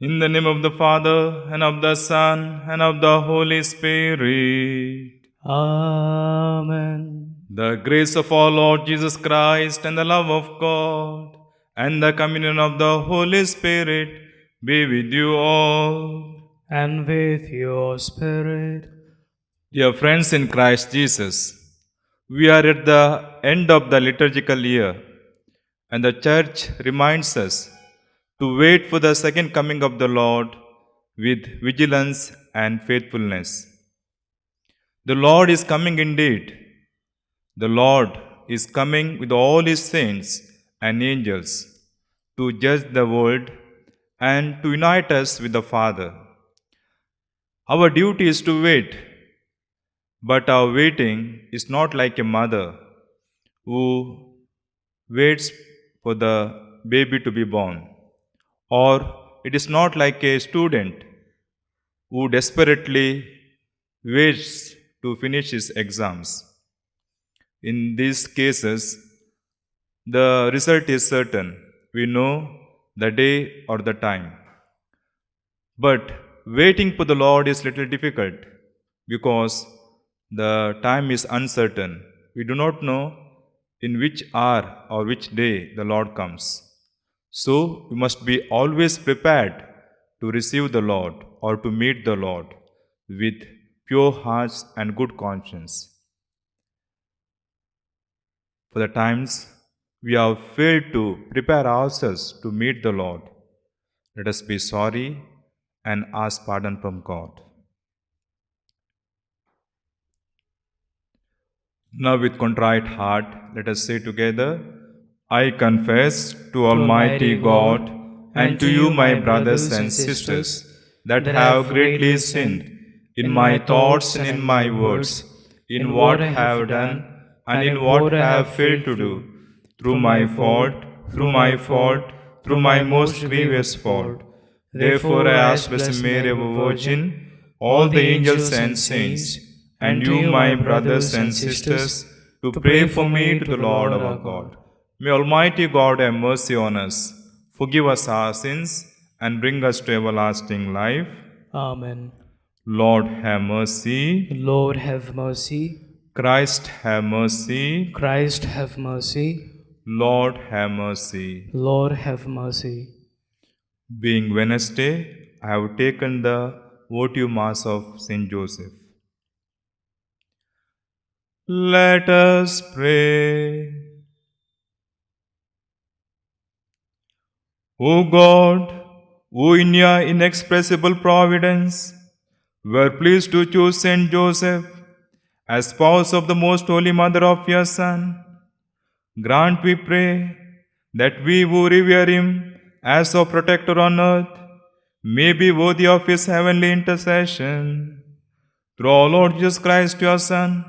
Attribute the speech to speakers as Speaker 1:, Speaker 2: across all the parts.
Speaker 1: In the name of the Father, and of the Son, and of the Holy Spirit.
Speaker 2: Amen.
Speaker 1: The grace of our Lord Jesus Christ, and the love of God, and the communion of the Holy Spirit be with you all.
Speaker 2: And with your spirit.
Speaker 1: Dear friends in Christ Jesus, we are at the end of the liturgical year, and the Church reminds us to wait for the second coming of the Lord with vigilance and faithfulness. The Lord is coming indeed. The Lord is coming with all his saints and angels to judge the world and to unite us with the Father. Our duty is to wait, but our waiting is not like a mother who waits for the baby to be born, or it is not like a student who desperately waits to finish his exams. In these cases, the result is certain. We know the day or the time. But waiting for the Lord is little difficult because the time is uncertain. We do not know in which hour or which day the Lord comes. So we must be always prepared to receive the Lord or to meet the Lord with pure hearts and good conscience. For the times we have failed to prepare ourselves to meet the Lord, let us be sorry and ask pardon from God. Now, with contrite heart, let us say together, I confess to Almighty God and to you, my brothers and sisters, that have greatly sinned in my thoughts and in my words, in what I have done and in what I have failed to do, through my fault, through my fault, through my most grievous fault. Therefore, I ask Blessed Mary, our Virgin, all the angels and saints, and you, my brothers and sisters, to pray for me to the Lord our God. May Almighty God have mercy on us, forgive us our sins, and bring us to everlasting life.
Speaker 2: Amen.
Speaker 1: Lord, have mercy.
Speaker 2: Lord, have mercy.
Speaker 1: Christ, have mercy.
Speaker 2: Christ, have mercy.
Speaker 1: Lord, have mercy.
Speaker 2: Lord, have mercy.
Speaker 1: Being Wednesday, I have taken the votive Mass of Saint Joseph. Let us pray. O God, who in your inexpressible providence were pleased to choose Saint Joseph as spouse of the most holy mother of your Son, grant, we pray, that we who revere him as our protector on earth may be worthy of his heavenly intercession. Through our Lord Jesus Christ, your Son,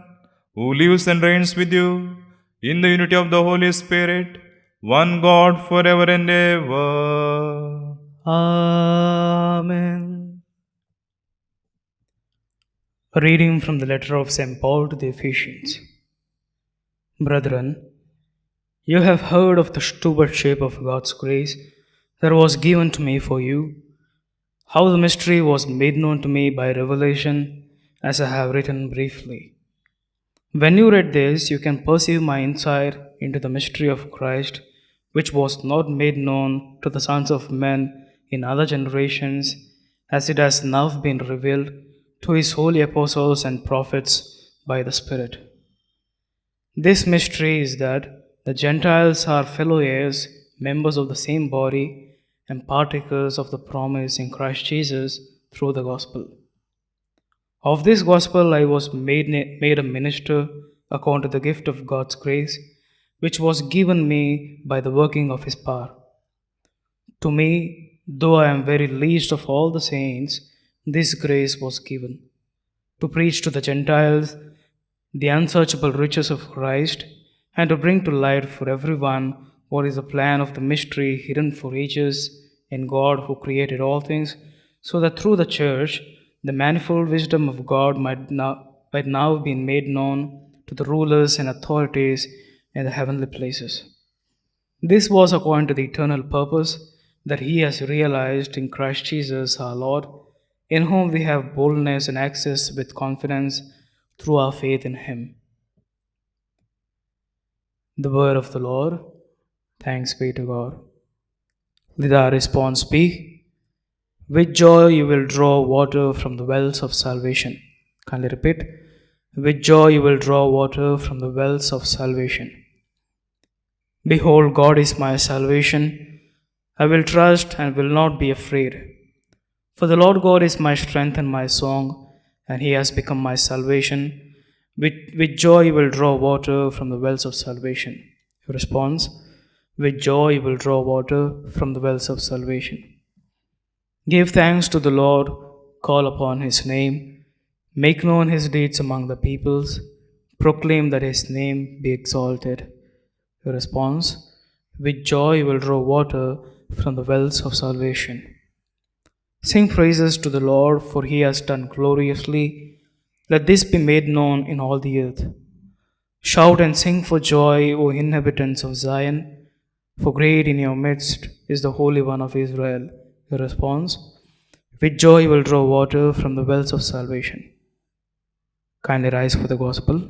Speaker 1: who lives and reigns with you in the unity of the Holy Spirit, one God forever and ever.
Speaker 2: Amen. A reading from the letter of St. Paul to the Ephesians. Brethren, you have heard of the stewardship of God's grace that was given to me for you, how the mystery was made known to me by revelation, as I have written briefly. When you read this, you can perceive my insight into the mystery of Christ, which was not made known to the sons of men in other generations, as it has now been revealed to his holy apostles and prophets by the Spirit. This mystery is that the Gentiles are fellow heirs, members of the same body, and partakers of the promise in Christ Jesus through the gospel. Of this gospel I was made a minister according to the gift of God's grace, which was given me by the working of his power. To me, though I am very least of all the saints, this grace was given, to preach to the Gentiles the unsearchable riches of Christ, and to bring to light for everyone what is the plan of the mystery hidden for ages in God who created all things, so that through the church the manifold wisdom of God might now be made known to the rulers and authorities in the heavenly places. This was according to the eternal purpose that he has realized in Christ Jesus our Lord, in whom we have boldness and access with confidence through our faith in him. The word of the Lord. Thanks be to God. Let our response be, with joy you will draw water from the wells of salvation. Kindly repeat, with joy you will draw water from the wells of salvation. Behold, God is my salvation. I will trust and will not be afraid. For the Lord God is my strength and my song, and he has become my salvation. With joy you will draw water from the wells of salvation. Your response, with joy you will draw water from the wells of salvation. Give thanks to the Lord, call upon his name, make known his deeds among the peoples, proclaim that his name be exalted. Your response, with joy you will draw water from the wells of salvation. Sing praises to the Lord, for he has done gloriously. Let this be made known in all the earth. Shout and sing for joy, O inhabitants of Zion, for great in your midst is the Holy One of Israel. Your response, with joy you will draw water from the wells of salvation. Kindly rise for the gospel.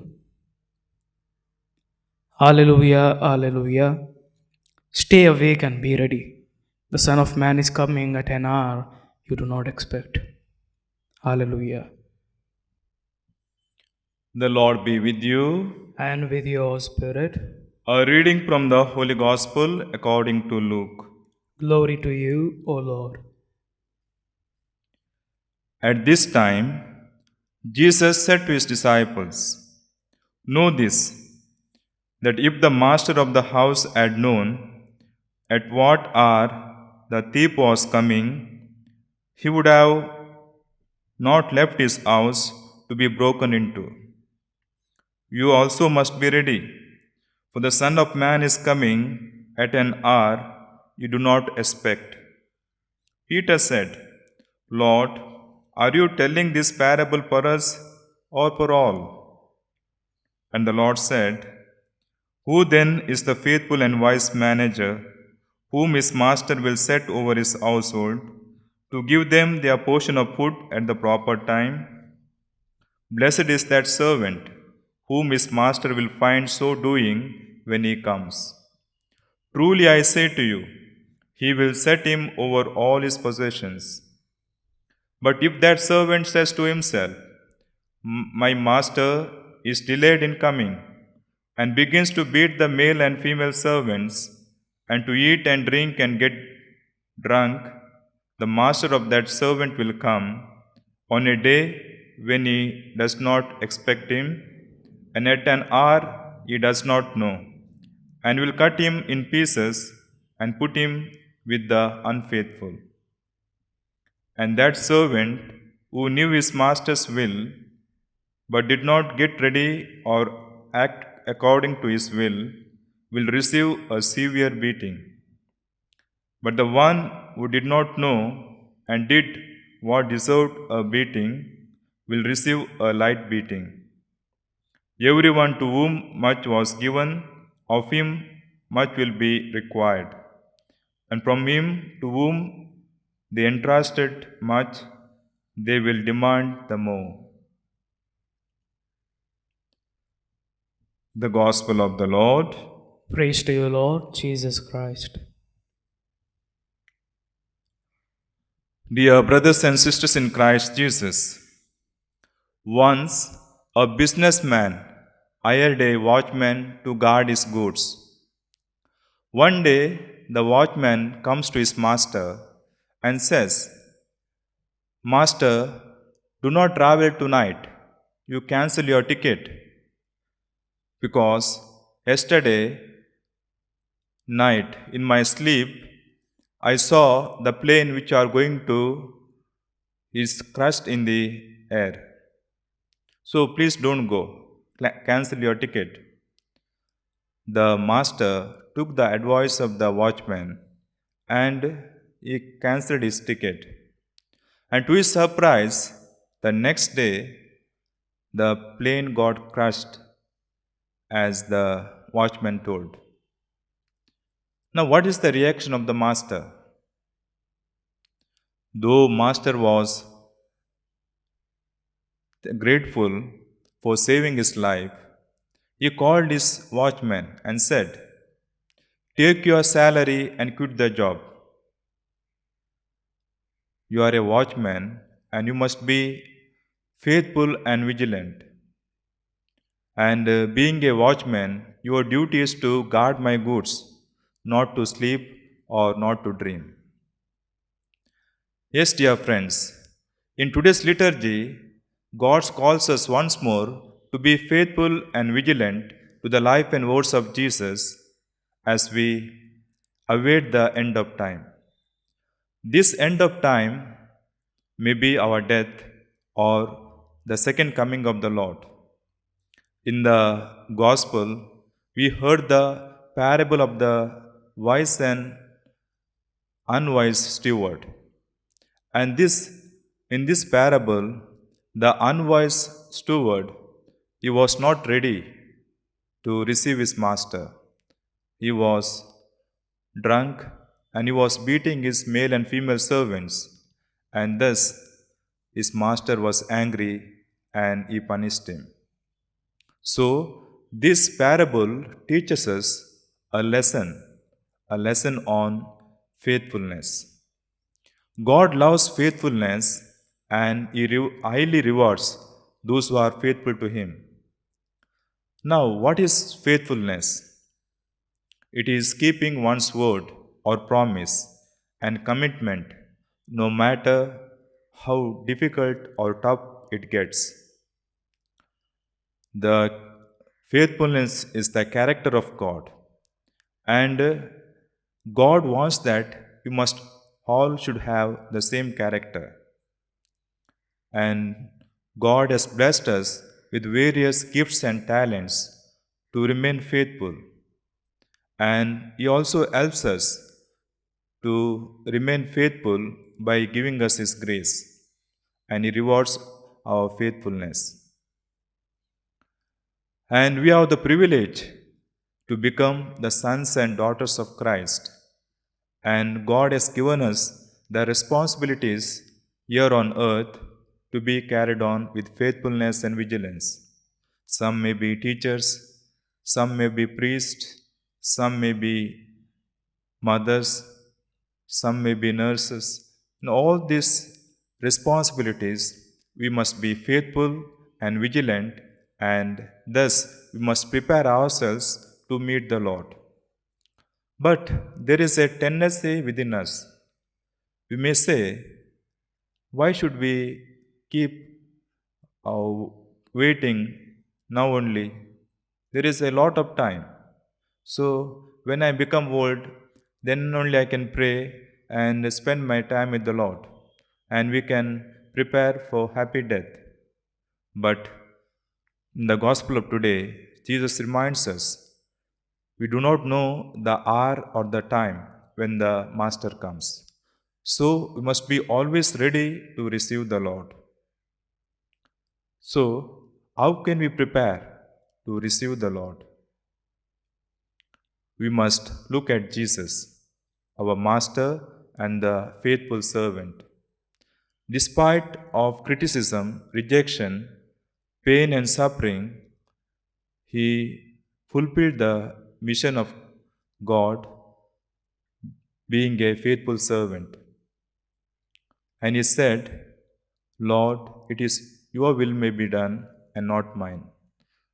Speaker 2: Alleluia, Alleluia. Stay awake and be ready. The Son of Man is coming at an hour you do not expect. Alleluia.
Speaker 1: The Lord be with you.
Speaker 2: And with your spirit.
Speaker 1: A reading from the Holy Gospel according to Luke.
Speaker 2: Glory to you, O Lord.
Speaker 1: At this time, Jesus said to his disciples, "Know this, that if the master of the house had known at what hour the thief was coming, he would have not left his house to be broken into. You also must be ready, for the Son of Man is coming at an hour you do not expect." Peter said, "Lord, are you telling this parable for us or for all?" And the Lord said, "Who then is the faithful and wise manager, whom his master will set over his household, to give them their portion of food at the proper time? Blessed is that servant, whom his master will find so doing when he comes. Truly I say to you, he will set him over all his possessions. But if that servant says to himself, 'My master is delayed in coming,' and begins to beat the male and female servants, and to eat and drink and get drunk, the master of that servant will come on a day when he does not expect him, and at an hour he does not know, and will cut him in pieces and put him with the unfaithful. And that servant who knew his master's will, but did not get ready or act according to his will receive a severe beating. But the one who did not know and did what deserved a beating will receive a light beating. Everyone to whom much was given, of him much will be required. And from him to whom they entrusted much, they will demand the more." The Gospel of the Lord.
Speaker 2: Praise to you, Lord Jesus Christ.
Speaker 1: Dear brothers and sisters in Christ Jesus, once a businessman hired a watchman to guard his goods. One day, the watchman comes to his master and says, "Master, do not travel tonight. You cancel your ticket, because yesterday night in my sleep I saw the plane which are going to is crushed in the air. So please don't go. Cancel your ticket." The master took the advice of the watchman and he cancelled his ticket. And to his surprise, the next day the plane got crushed as the watchman told. Now, what is the reaction of the master? Though master was grateful for saving his life, he called his watchman and said, "Take your salary and quit the job. You are a watchman and you must be faithful and vigilant. And being a watchman, your duty is to guard my goods, not to sleep or not to dream." Yes, dear friends, in today's liturgy, God calls us once more to be faithful and vigilant to the life and words of Jesus as we await the end of time. This end of time may be our death or the second coming of the Lord. In the Gospel, we heard the parable of the wise and unwise steward. And in this parable, the unwise steward, he was not ready to receive his master. He was drunk and he was beating his male and female servants, and thus his master was angry and he punished him. So, this parable teaches us a lesson on faithfulness. God loves faithfulness and He highly rewards those who are faithful to Him. Now, what is faithfulness? It is keeping one's word or promise and commitment no matter how difficult or tough it gets. The faithfulness is the character of God, and God wants that we must all should have the same character. And God has blessed us with various gifts and talents to remain faithful. And He also helps us to remain faithful by giving us His grace. And He rewards our faithfulness. And we have the privilege to become the sons and daughters of Christ. And God has given us the responsibilities here on earth to be carried on with faithfulness and vigilance. Some may be teachers, some may be priests, some may be mothers, some may be nurses. In all these responsibilities, we must be faithful and vigilant, and thus we must prepare ourselves to meet the Lord. But there is a tendency within us. We may say, why should we keep waiting now only? There is a lot of time. So, when I become old, then only I can pray and spend my time with the Lord, and we can prepare for happy death. But in the Gospel of today, Jesus reminds us we do not know the hour or the time when the Master comes. So we must be always ready to receive the Lord. So, how can we prepare to receive the Lord? We must look at Jesus, our Master and the faithful servant. Despite of criticism, rejection, pain and suffering, he fulfilled the mission of God, being a faithful servant. And he said, "Lord, it is your will may be done and not mine."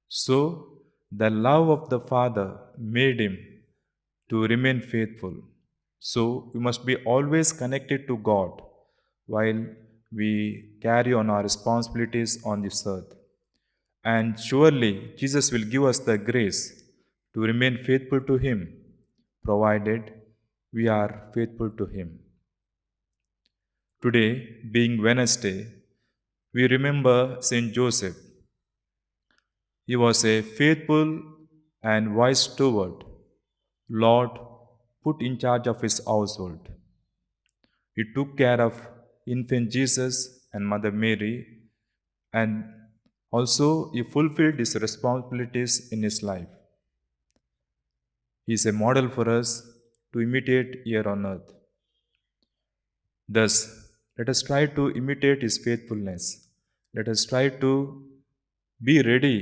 Speaker 1: So, the love of the Father made him to remain faithful. So, we must be always connected to God while we carry on our responsibilities on this earth. And surely, Jesus will give us the grace to remain faithful to Him, provided we are faithful to Him. Today, being Wednesday, we remember Saint Joseph. He was a faithful and wise steward, Lord put in charge of his household. He took care of infant Jesus and Mother Mary, and also he fulfilled his responsibilities in his life. He is a model for us to imitate here on earth. Thus, Let us try to imitate His faithfulness. Let us try to be ready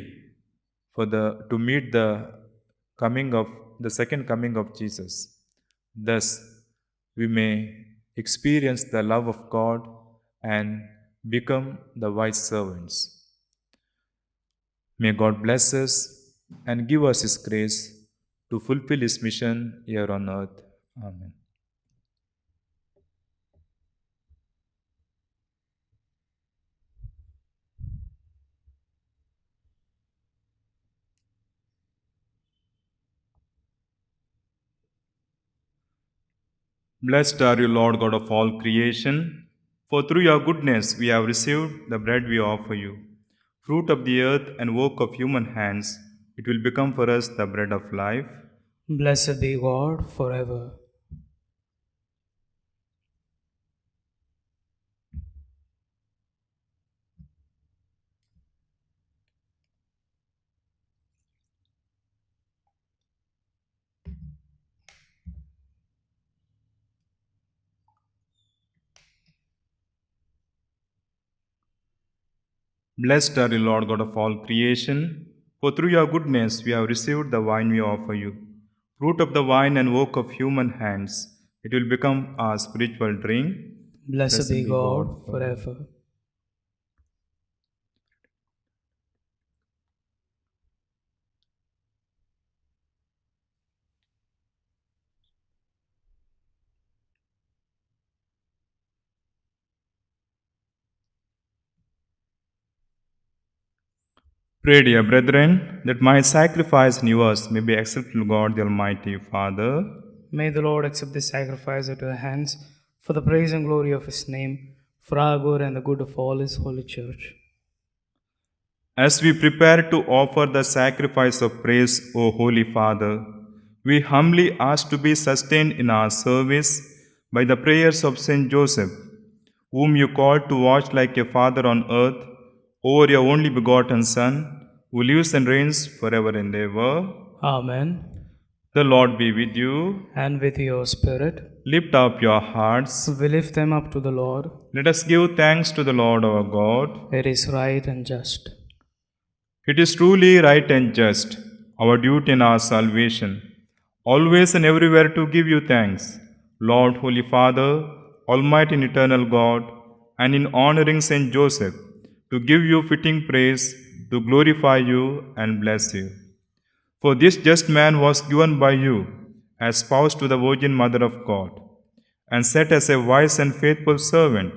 Speaker 1: to meet the second coming of Jesus. Thus, we may experience the love of God and become the wise servants. May God bless us and give us His grace to fulfill His mission here on earth. Amen. Blessed are you, Lord God of all creation, for through your goodness we have received the bread we offer you. Fruit of the earth and work of human hands, it will become for us the bread of life.
Speaker 2: Blessed be God forever.
Speaker 1: Blessed are you, Lord God of all creation, for through your goodness we have received the wine we offer you. Fruit of the vine and work of human hands, it will become our spiritual drink.
Speaker 2: Blessed be God
Speaker 1: forever.
Speaker 2: forever.
Speaker 1: Pray, dear brethren, that my sacrifice and yours may be acceptable to God the Almighty Father.
Speaker 2: May the Lord accept this sacrifice at your hands for the praise and glory of His name, for our good and the good of all His holy church.
Speaker 1: As we prepare to offer the sacrifice of praise, O Holy Father, we humbly ask to be sustained in our service by the prayers of Saint Joseph, whom you called to watch like a father on earth over your only begotten Son, who lives and reigns forever and ever.
Speaker 2: Amen.
Speaker 1: The Lord be with you.
Speaker 2: And with your spirit,
Speaker 1: Lift up your hearts.
Speaker 2: we lift them up to the Lord.
Speaker 1: Let us give thanks to the Lord our God.
Speaker 2: It is right and just.
Speaker 1: It is truly right and just, our duty and our salvation, always and everywhere to give you thanks, Lord, Holy Father, Almighty and eternal God, and in honoring Saint Joseph, to give you fitting praise, to glorify you and bless you. For this just man was given by you as spouse to the Virgin Mother of God, and set as a wise and faithful servant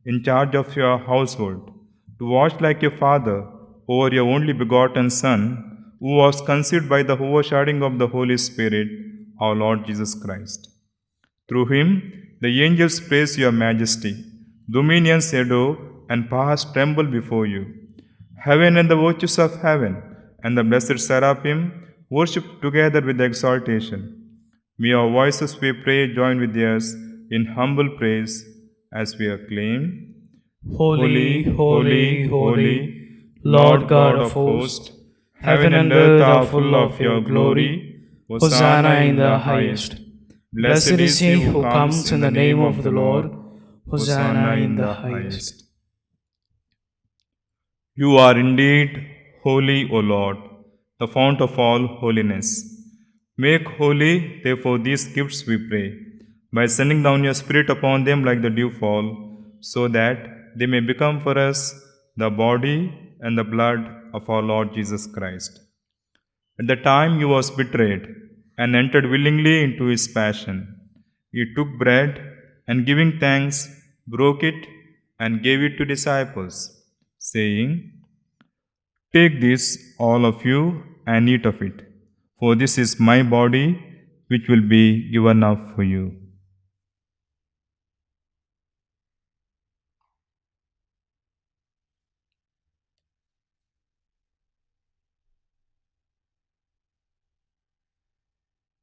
Speaker 1: in charge of your household, to watch like a father over your only begotten Son, who was conceived by the overshadowing of the Holy Spirit, our Lord Jesus Christ. Through him, the angels praise your majesty, dominions adore, and powers tremble before you. Heaven and the virtues of heaven and the blessed seraphim worship together with exaltation. May our voices, we pray, join with theirs in humble praise as we acclaim.
Speaker 2: Holy, holy, holy, Lord God of hosts, heaven and earth are full of your glory. Hosanna in the highest. Blessed is he who comes in the name of the Lord. Hosanna in the highest.
Speaker 1: You are indeed holy, O Lord, the fount of all holiness. Make holy, therefore, these gifts, we pray, by sending down your Spirit upon them like the dewfall, so that they may become for us the body and the blood of our Lord Jesus Christ. At the time he was betrayed and entered willingly into his passion, he took bread and giving thanks, broke it and gave it to disciples, saying, "Take this, all of you, and eat of it, for this is my body, which will be given up for you."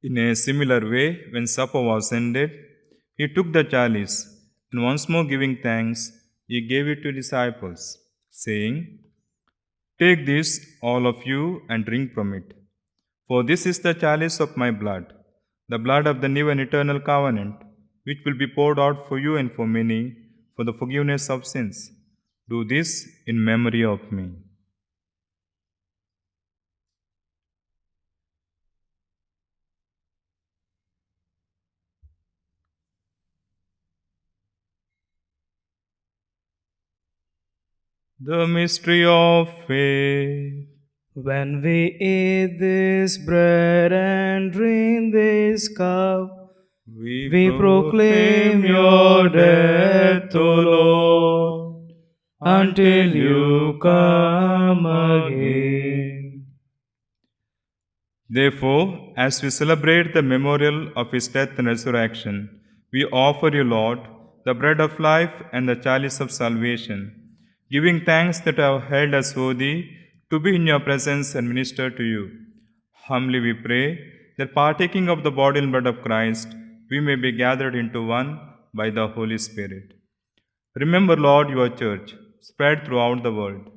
Speaker 1: In a similar way, when supper was ended, he took the chalice, and once more giving thanks, he gave it to disciples, saying, "Take this, all of you, and drink from it. For this is the chalice of my blood, the blood of the new and eternal covenant, which will be poured out for you and for many for the forgiveness of sins. Do this in memory of me. The mystery of faith.
Speaker 2: When we eat this bread and drink this cup, we proclaim your death, O Lord, until you come again.
Speaker 1: Therefore, as we celebrate the memorial of his death and resurrection, we offer you, Lord, the bread of life and the chalice of salvation, giving thanks that have held us worthy to be in your presence and minister to you. Humbly we pray that partaking of the body and blood of Christ, we may be gathered into one by the Holy Spirit. Remember, Lord, your church spread throughout the world,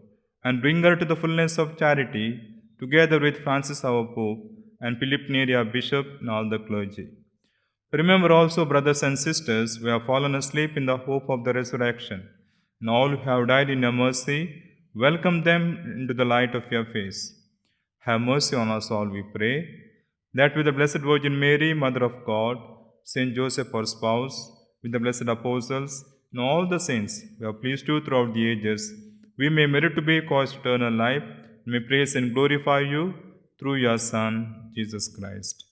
Speaker 1: and bring her to the fullness of charity, together with Francis our Pope and Philip Neri our Bishop and all the clergy. Remember also brothers and sisters who have fallen asleep in the hope of the resurrection, and all who have died in your mercy, welcome them into the light of your face. Have mercy on us all, we pray, that with the Blessed Virgin Mary, Mother of God, Saint Joseph, our spouse, with the blessed apostles, and all the saints who have pleased you throughout the ages, we may merit to be caused eternal life, and may praise and glorify you through your Son, Jesus Christ.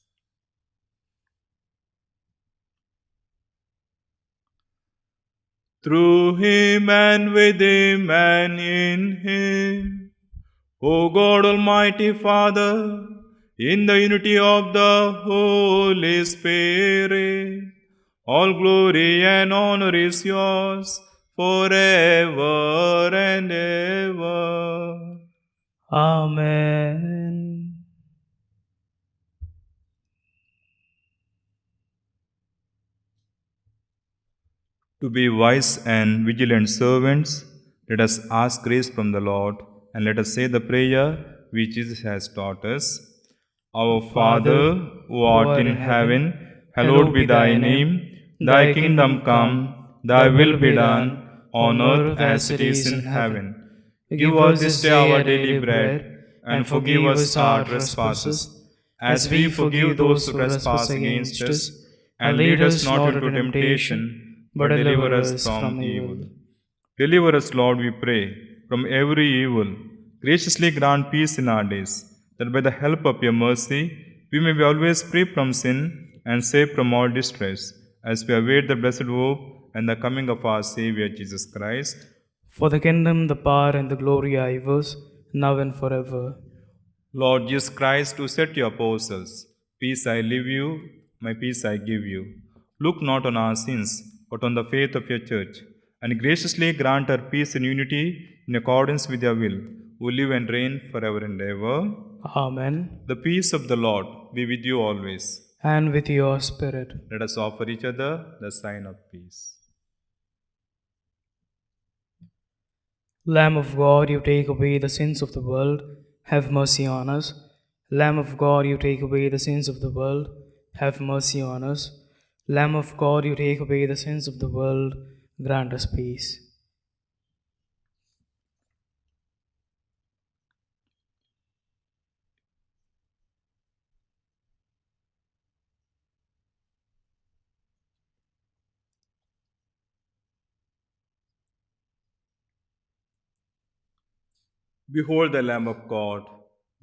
Speaker 1: Through him and with him and in him, O God Almighty Father, in the unity of the Holy Spirit, all glory and honor is yours forever and ever.
Speaker 2: Amen.
Speaker 1: To be wise and vigilant servants, let us ask grace from the Lord, and let us say the prayer which Jesus has taught us. Our Father, who art in heaven, hallowed be thy name. Thy kingdom come, thy will be done, on earth as it is in heaven. Give us this day our daily bread, and forgive us our trespasses, as we forgive those who trespass against us. And lead us not into temptation, but deliver us from evil. Deliver us, Lord, we pray, from every evil. Graciously grant peace in our days, that by the help of your mercy we may be always free from sin and safe from all distress, as we await the blessed hope and the coming of our Saviour Jesus Christ.
Speaker 2: For the kingdom, the power, and the glory are yours, now and forever.
Speaker 1: Lord Jesus Christ, who said to your apostles, peace I leave you, my peace I give you. Look not on our sins, but on the faith of your church, and graciously grant her peace and unity in accordance with your will, who live and reign forever and ever.
Speaker 2: Amen.
Speaker 1: The peace of the Lord be with you always.
Speaker 2: And with your spirit.
Speaker 1: Let us offer each other the sign of peace.
Speaker 2: Lamb of God, you take away the sins of the world, have mercy on us. Lamb of God, you take away the sins of the world, have mercy on us. Lamb of God, you take away the sins of the world, grant us peace.
Speaker 1: Behold the Lamb of God.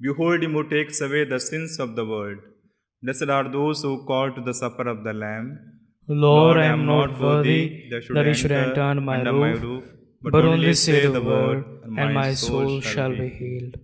Speaker 1: Behold him who takes away the sins of the world. Blessed are those who call to the supper of the Lamb.
Speaker 2: Lord,
Speaker 1: Lord,
Speaker 2: I
Speaker 1: I
Speaker 2: am
Speaker 1: am
Speaker 2: not
Speaker 1: not
Speaker 2: worthy
Speaker 1: worthy
Speaker 2: that you should enter
Speaker 1: under my roof, but
Speaker 2: but
Speaker 1: only
Speaker 2: only say
Speaker 1: say
Speaker 2: the
Speaker 1: the word,
Speaker 2: word,
Speaker 1: and
Speaker 2: and
Speaker 1: my
Speaker 2: my
Speaker 1: soul
Speaker 2: soul
Speaker 1: shall
Speaker 2: shall
Speaker 1: be
Speaker 2: be
Speaker 1: healed.
Speaker 2: healed.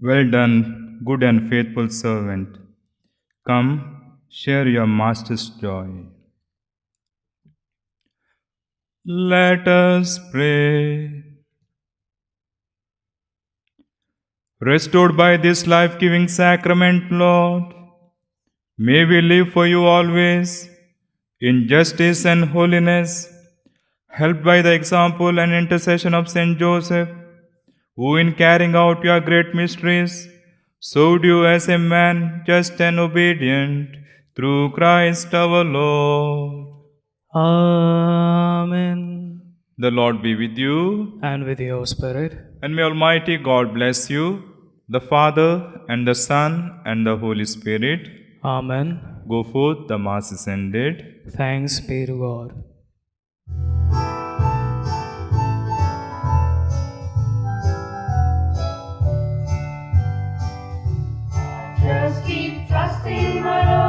Speaker 1: Well done, good and faithful servant. Come, share your master's joy. Let us pray. Restored by this life-giving sacrament, Lord, may we live for you always in justice and holiness, helped by the example and intercession of Saint Joseph, who in carrying out your great mysteries, showed you as a man just and obedient, through Christ our Lord.
Speaker 2: Amen.
Speaker 1: The Lord be with you,
Speaker 2: And with your spirit.
Speaker 1: and may Almighty God bless you, the Father, and the Son, and the Holy Spirit.
Speaker 2: Amen.
Speaker 1: Go forth, the Mass is ended.
Speaker 2: Thanks be to God.
Speaker 3: Just keep trusting my Lord.